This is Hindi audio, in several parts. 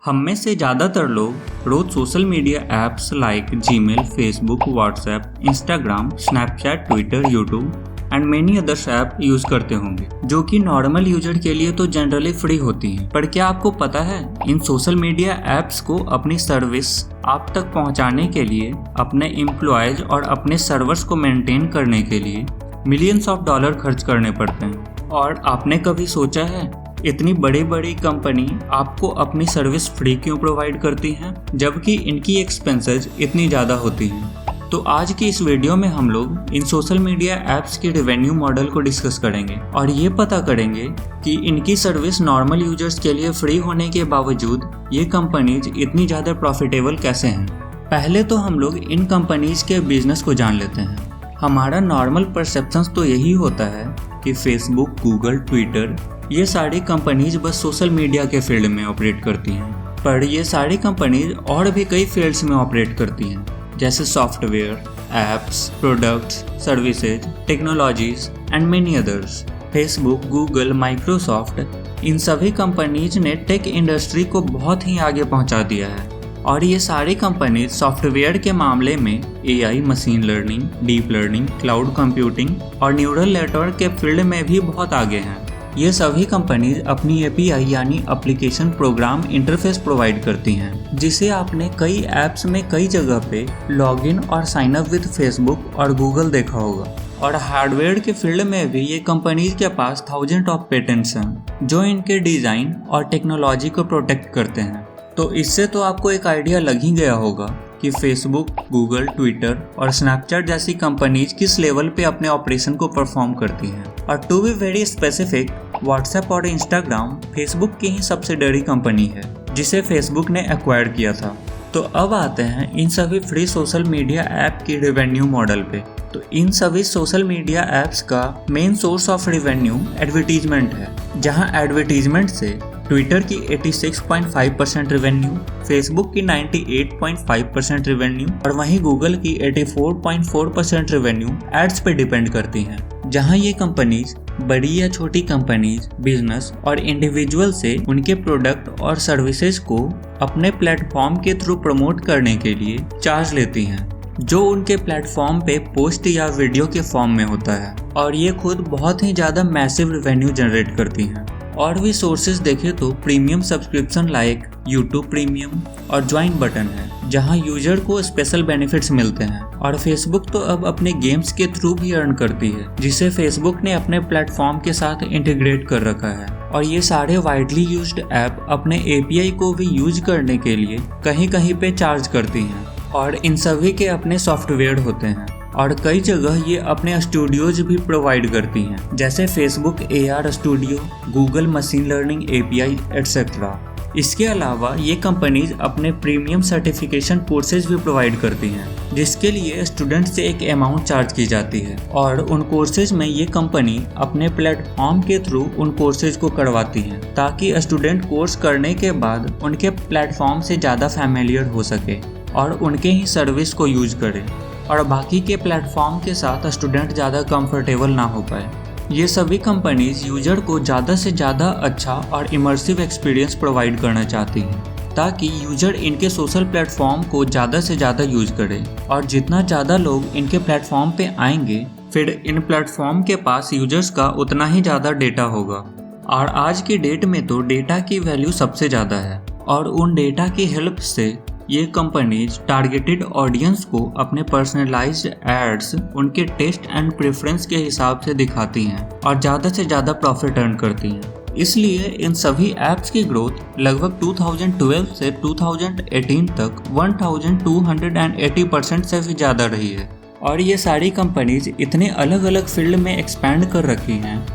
हम में से ज़्यादातर लोग रोज social media apps like Gmail, Facebook, WhatsApp, Instagram, Snapchat, Twitter, YouTube and many others app use करते होंगे, जो कि नॉर्मल यूजर के लिए तो जनरली फ्री होती हैं। पर क्या आपको पता है इन सोशल मीडिया ऐप्स को अपनी सर्विस आप तक पहुंचाने के लिए, अपने एम्प्लॉयज और अपने सर्वर्स को मेंटेन करने के लिए मिलियंस ऑफ डॉलर खर्च करने पड़ते हैं। और आपने कभी सोचा है इतनी बड़ी बड़ी कंपनी आपको अपनी सर्विस फ्री क्यों प्रोवाइड करती हैं, जबकि इनकी एक्सपेंसेस इतनी ज़्यादा होती हैं। तो आज की इस वीडियो में हम लोग इन सोशल मीडिया ऐप्स के रेवेन्यू मॉडल को डिस्कस करेंगे और ये पता करेंगे कि इनकी सर्विस नॉर्मल यूजर्स के लिए फ्री होने के बावजूद ये कंपनीज इतनी ज़्यादा प्रॉफिटेबल कैसे हैं। पहले तो हम लोग इन कंपनीज के बिजनेस को जान लेते हैं। हमारा नॉर्मल परसेप्शन तो यही होता है कि फेसबुक, गूगल, ट्विटर ये सारी कंपनीज बस सोशल मीडिया के फील्ड में ऑपरेट करती हैं, पर ये सारी कंपनीज और भी कई फील्ड्स में ऑपरेट करती हैं, जैसे software, apps, products, services, technologies and many others. Facebook, Google, Microsoft इन सभी कंपनीज ने टेक इंडस्ट्री को बहुत ही आगे पहुंचा दिया है और ये सारी कंपनीज सॉफ्टवेयर के मामले में AI, machine learning, deep learning, cloud computing और न्यूरल नेटवर्क के फील्ड में भी बहुत आगे हैं। ये सभी कंपनीज अपनी एपीआई यानी एप्लीकेशन प्रोग्राम इंटरफेस प्रोवाइड करती हैं, जिसे आपने कई ऐप्स में कई जगह पे लॉगिन और साइन अप विद फेसबुक और गूगल देखा होगा। और हार्डवेयर के फील्ड में भी ये कंपनीज के पास थाउजेंड ऑफ पेटेंट्स हैं जो इनके डिज़ाइन और टेक्नोलॉजी को प्रोटेक्ट करते हैं। तो इससे तो आपको एक आइडिया लग ही गया होगा कि फेसबुक, गूगल, ट्विटर और स्नैपचैट जैसी कंपनीज किस लेवल पे अपने ऑपरेशन को परफॉर्म करती हैं। और to be very specific, WhatsApp और इंस्टाग्राम फेसबुक की ही सब्सिडरी कंपनी है जिसे फेसबुक ने एक्वायर किया था। तो अब आते हैं इन सभी फ्री सोशल मीडिया ऐप की रेवेन्यू मॉडल पे। तो इन सभी सोशल मीडिया ऐप्स का main source of revenue advertisement है, जहां एडवर्टीजमेंट से ट्विटर की 86.5% रेवेन्यू, फेसबुक की 98.5% रेवेन्यू और वहीं गूगल की 84.4% रेवेन्यू एड्स पे डिपेंड करती हैं। जहां ये कंपनीज बड़ी या छोटी कंपनीज, बिजनेस और इंडिविजुअल से उनके प्रोडक्ट और सर्विसेज को अपने प्लेटफॉर्म के थ्रू प्रमोट करने के लिए चार्ज लेती हैं, जो उनके प्लेटफॉर्म पे पोस्ट या वीडियो के फॉर्म में होता है। और ये खुद बहुत ही ज़्यादा मैसिव रेवेन्यू जनरेट करती हैं। और भी सोर्सेज देखें तो premium subscription like YouTube premium और ज्वाइन बटन है, जहां यूजर को स्पेशल बेनिफिट्स मिलते हैं। और फेसबुक तो अब अपने गेम्स के थ्रू भी अर्न करती है, जिसे फेसबुक ने अपने प्लेटफॉर्म के साथ इंटीग्रेट कर रखा है। और ये सारे वाइडली यूज्ड ऐप अपने एपीआई को भी यूज करने के लिए कहीं कहीं पे चार्ज करती हैं और इन सभी के अपने सॉफ्टवेयर होते हैं। और कई जगह ये अपने स्टूडियोज भी प्रोवाइड करती हैं, जैसे Facebook AR studio, Google machine learning API etcetera. इसके अलावा ये कंपनीज अपने प्रीमियम सर्टिफिकेशन कोर्सेज भी प्रोवाइड करती हैं, जिसके लिए स्टूडेंट से एक अमाउंट चार्ज की जाती है और उन कोर्सेज में ये कंपनी अपने प्लेटफॉर्म के थ्रू उन कोर्सेज को करवाती हैं, ताकि स्टूडेंट कोर्स करने के बाद उनके प्लेटफॉर्म से ज़्यादा फैमिलियर हो सके और उनके ही सर्विस को यूज करे और बाकी के प्लेटफॉर्म के साथ स्टूडेंट ज़्यादा कंफर्टेबल ना हो पाए। ये सभी कंपनीज यूजर को ज़्यादा से ज़्यादा अच्छा और इमर्सिव एक्सपीरियंस प्रोवाइड करना चाहती हैं, ताकि यूजर इनके सोशल प्लेटफॉर्म को ज़्यादा से ज़्यादा यूज करे। और जितना ज़्यादा लोग इनके प्लेटफॉर्म पे आएंगे, फिर इन प्लेटफॉर्म के पास यूजर्स का उतना ही ज़्यादा डेटा होगा। और आज की डेट में तो डेटा की वैल्यू सबसे ज़्यादा है और उन डेटा की हेल्प से ये कंपनीज टारगेटेड ऑडियंस को अपने पर्सनलाइज्ड एड्स उनके टेस्ट एंड प्रेफरेंस के हिसाब से दिखाती हैं और ज़्यादा से ज़्यादा प्रॉफिट अर्न करती हैं। इसलिए इन सभी ऐप्स की ग्रोथ लगभग 2012 से 2018 तक 1280% से भी ज़्यादा रही है। और ये सारी कंपनीज इतने अलग अलग फील्ड में एक्सपैंड कर रखी हैं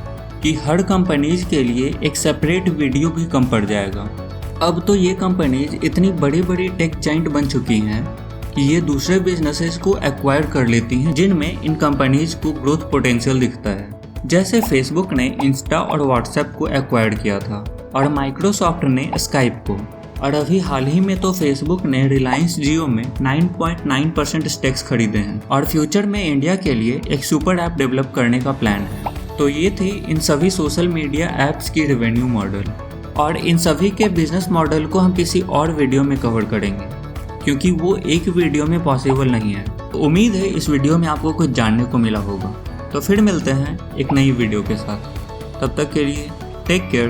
कि हर कंपनीज के लिए एक सेपरेट वीडियो भी कम पड़ जाएगा। अब तो ये कंपनीज इतनी बड़ी बड़ी टेक जाइंट बन चुकी हैं कि ये दूसरे बिजनेसेस को एक्वायर कर लेती हैं, जिनमें इन कंपनीज को ग्रोथ पोटेंशियल दिखता है। जैसे फेसबुक ने इंस्टा और व्हाट्सएप को एक्वायर किया था और माइक्रोसॉफ्ट ने स्काइप को। और अभी हाल ही में तो फेसबुक ने रिलायंस जियो में 9.9% स्टेक्स खरीदे हैं और फ्यूचर में इंडिया के लिए एक सुपर ऐप डेवलप करने का प्लान है। तो ये थी इन सभी सोशल मीडिया ऐप्स की रेवेन्यू मॉडल। और इन सभी के बिजनेस मॉडल को हम किसी और वीडियो में कवर करेंगे, क्योंकि वो एक वीडियो में पॉसिबल नहीं है। तो उम्मीद है इस वीडियो में आपको कुछ जानने को मिला होगा। तो फिर मिलते हैं एक नई वीडियो के साथ, तब तक के लिए टेक केयर।